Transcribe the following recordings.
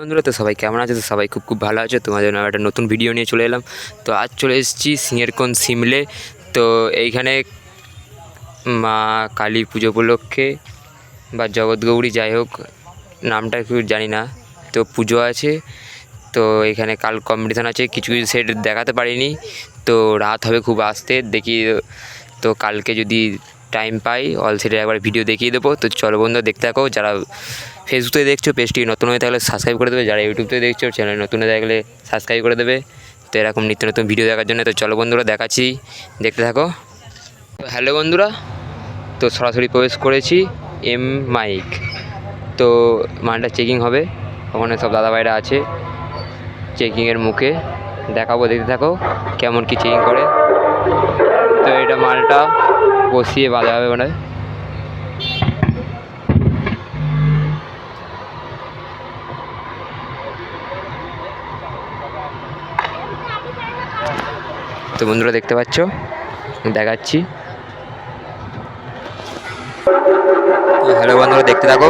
বন্ধুরা, তো সবাই কেমন আছে? তো সবাই খুব খুব ভালো আছে। তোমাদের জন্য একটা নতুন ভিডিও নিয়ে চলে এলাম। তো আজ চলে এসেছি সিংহের কোণ সিমলে। তো এইখানে মা কালী পুজো উপলক্ষে বা জগৎগৌরী, যাই হোক নামটা একটু জানি না, তো পুজো আছে। তো এখানে কাল কম্পিটিশান আছে, কিছু কিছু সেট দেখাতে পারিনি, তো রাত হবে খুব আসতে দেখি। তো কালকে যদি টাইম পাই অল সেটের একবার ভিডিও দেখিয়ে দেবো। তো চলো বন্ধুরা, দেখতে থাকো। যারা ফেসবুকে দেখছো পেজটি নতুন হয়ে থাকলে সাবস্ক্রাইব করে দেবে, যারা ইউটিউবতে দেখছো চ্যানেল নতুন হয়ে থাকলে সাবস্ক্রাইব করে দেবে। তো এরকম নিত্য নতুন ভিডিও দেখার জন্য তো চলো বন্ধুরা, দেখাচ্ছি, দেখতে থাকো। তো হ্যালো বন্ধুরা, তো সরাসরি প্রবেশ করেছি এম মাইক। তো মালটা চেকিং হবে, ওখানে সব দাদাভাইরা আছে চেকিংয়ের মুখে। দেখাবো, দেখতে থাকো কেমন কি চেকিং করে। তো এটা মালটা বসিয়ে বাঁধা হবে মানে। তো বন্ধুরা দেখতে পাচ্ছ, দেখাচ্ছি। তো হ্যালো বন্ধুরা, দেখতে থাকো।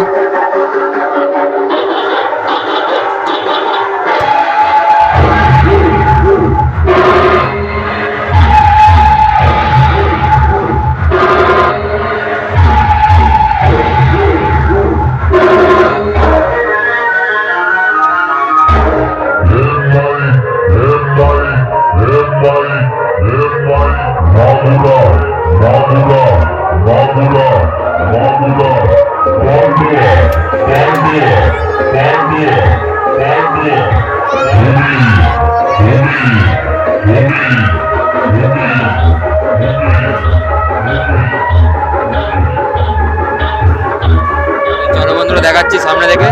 চলো বন্ধুরা, দেখাচ্ছি সামনে দেখে।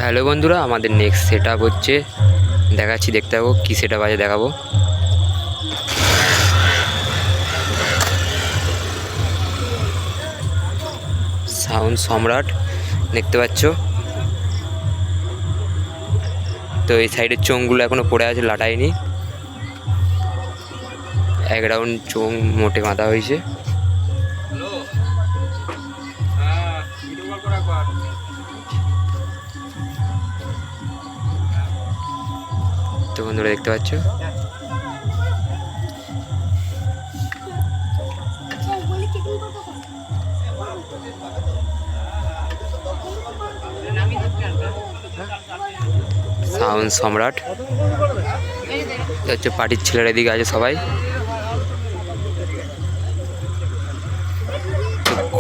হ্যালো বন্ধুরা, আমাদের নেক্সট সেট আপ হচ্ছে, দেখাচ্ছি, দেখতে থাকো কী সেট আপ আছে দেখাবো। সাউন্ড সম্রাট দেখতে পাচ্ছ। তো এই সাইডের চোঙগুলো এখনও পড়ে আছে, লাটাইনি। এক রাউন্ড চোঙ মোটে বাঁধা হয়েছে। তো বন্ধুরা দেখতে পাচ্ছ, সাউন্ড সম্রাট হচ্ছে। পার্টির ছেলেরা এদিকে আছে সবাই।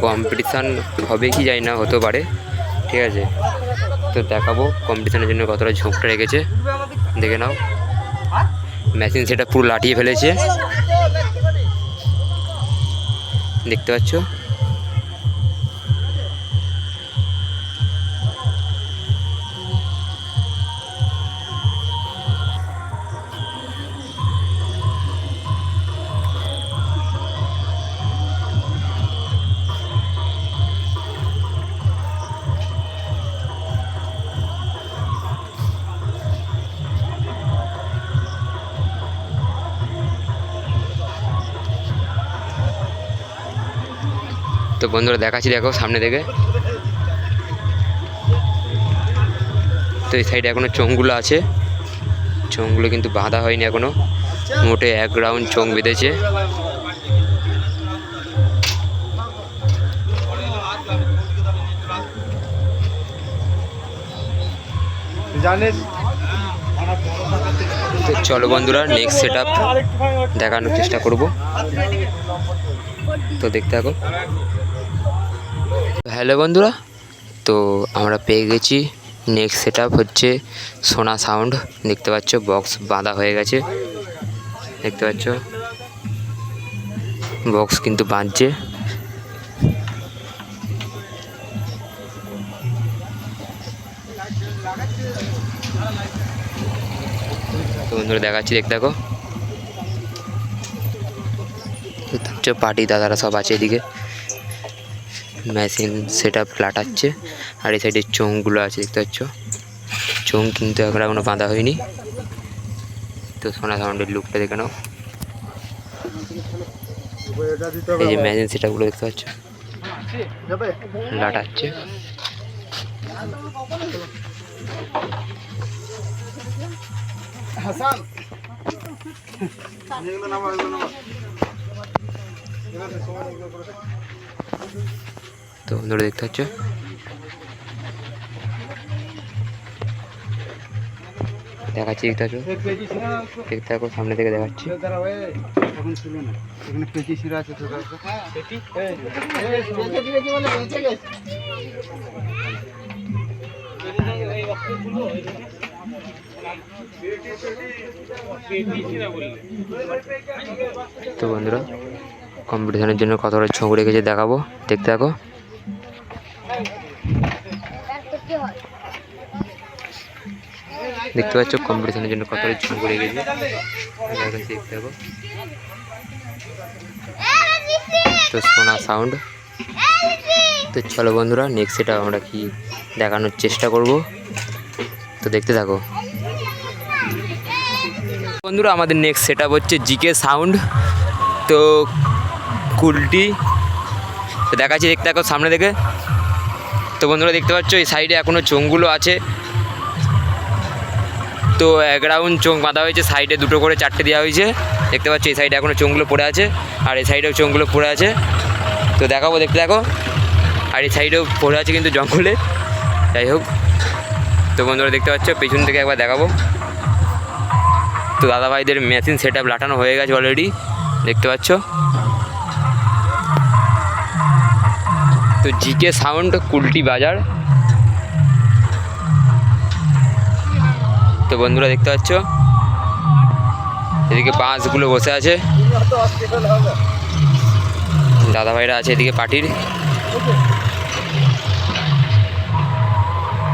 কম্পিটিশান হবে কি জানি না, হতে পারে, ঠিক আছে। তো দেখাবো কম্পিটিশানের জন্য কতটা ঝোঁকটা রেখেছে, দেখে নাও। মেশিন সেটা পুরো লাটিয়ে ফেলেছে, দেখতে পাচ্ছ। তো বন্ধুরা দেখাচ্ছি, দেখো সামনে থেকে। তো এই সাইডে এখনও চোঙগুলো আছে, চোঙগুলো কিন্তু বাঁধা হয়নি এখনও, মোটে 1 রাউন্ড চোঙ বেঁধেছে। তো চলো বন্ধুরা নেক্সট সেট আপ দেখানোর চেষ্টা করব, তো দেখতে থাকো। হ্যালো বন্ধুরা, তো আমরা পেয়ে গেছি নেক্সট সেট আপ হচ্ছে সোনা সাউন্ড। দেখতে পাচ্ছ বক্স বাঁধা হয়ে গেছে, দেখতে পাচ্ছ বক্স কিন্তু বাঁধছে। তো বন্ধুরা দেখাচ্ছি, দেখতে থাকো। পার্টি দাদারা সব আছে এদিকে, মেশিন সেট আপ লাটাচ্ছে। আর এই সাইডে চোঙগুলো আছে, দেখতে পাচ্ছ চোঙ কিন্তু এখনো বাঁধা হয়নি। তো সোনা সাউন্ডের লুকটা দেখে নাও। এই যে মেশিন সেট আপগুলো দেখতে পাচ্ছ লাটাচ্ছে। তো বন্ধুরা দেখতে পাচ্ছ, দেখাচ্ছি, দেখতে পাচ্ছ, দেখতে থাকো, সামনে থেকে দেখাচ্ছি। তো বন্ধুরা কম্পিটিশনের জন্য কতটা ছবি রেখেছে দেখাবো, দেখতে থাকো। দেখতে পাচ্ছ কম্পিটিশনের জন্য কতটা ছবি রেখেছে, দেখতে থাকো। তো সোনা সাউন্ড। তো চলো বন্ধুরা নেক্সট সেটা আমরা কি দেখানোর চেষ্টা করব, তো দেখতে থাকো। বন্ধুরা আমাদের নেক্সট সেট আপ হচ্ছে জিকে সাউন্ড। তো কুলটি তো দেখাচ্ছি, দেখতে থাকো সামনে থেকে। তো বন্ধুরা দেখতে পাচ্ছ এই সাইডে এখনও চোঙগুলো আছে। তো 1 রাউন্ড চোঙ বাঁধা হয়েছে, সাইডে 2টো করে 4টে দেওয়া হয়েছে, দেখতে পাচ্ছ। এই সাইডে এখনও চোঙগুলো পড়ে আছে, আর এই সাইডেও চোঙগুলো পড়ে আছে। তো দেখাবো, দেখতে থাকো। আর এই সাইডেও পড়ে আছে কিন্তু জঙ্গলে, যাই হোক। তো বন্ধুরা দেখতে পাচ্ছ পেছন থেকে একবার দেখাবো। তো দাদাভাইদের মেশিন সেট আপ লাটানো হয়ে গেছে অলরেডি, দেখতে পাচ্ছ। তো জিকে সাউন্ড কুলটি বাজার। তো বন্ধুরা দেখতে পাচ্ছ এদিকে বাঁশগুলো বসে আছে, দাদাভাইরা আছে এদিকে পার্টির।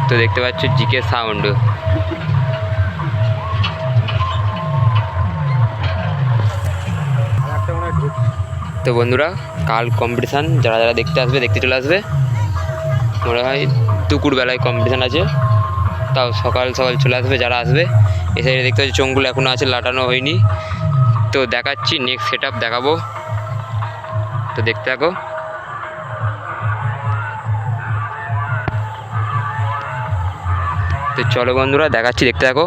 তো দেখতে পাচ্ছ জিকে সাউন্ড। তো বন্ধুরা কাল কম্পিটিশান, যারা যারা দেখতে আসবে দেখতে চলে আসবে। মনে হয় দুপুরবেলায় কম্পিটিশান আছে, তাও সকাল সকাল চলে আসবে যারা আসবে। এই সাইডে দেখতে পাচ্ছি চোঙগুলো এখনও আছে, লাটানো হয়নি। তো দেখাচ্ছি নেক্সট সেট আপ দেখাবো, তো দেখতে থাকো। তো চলো বন্ধুরা দেখাচ্ছি, দেখতে থাকো।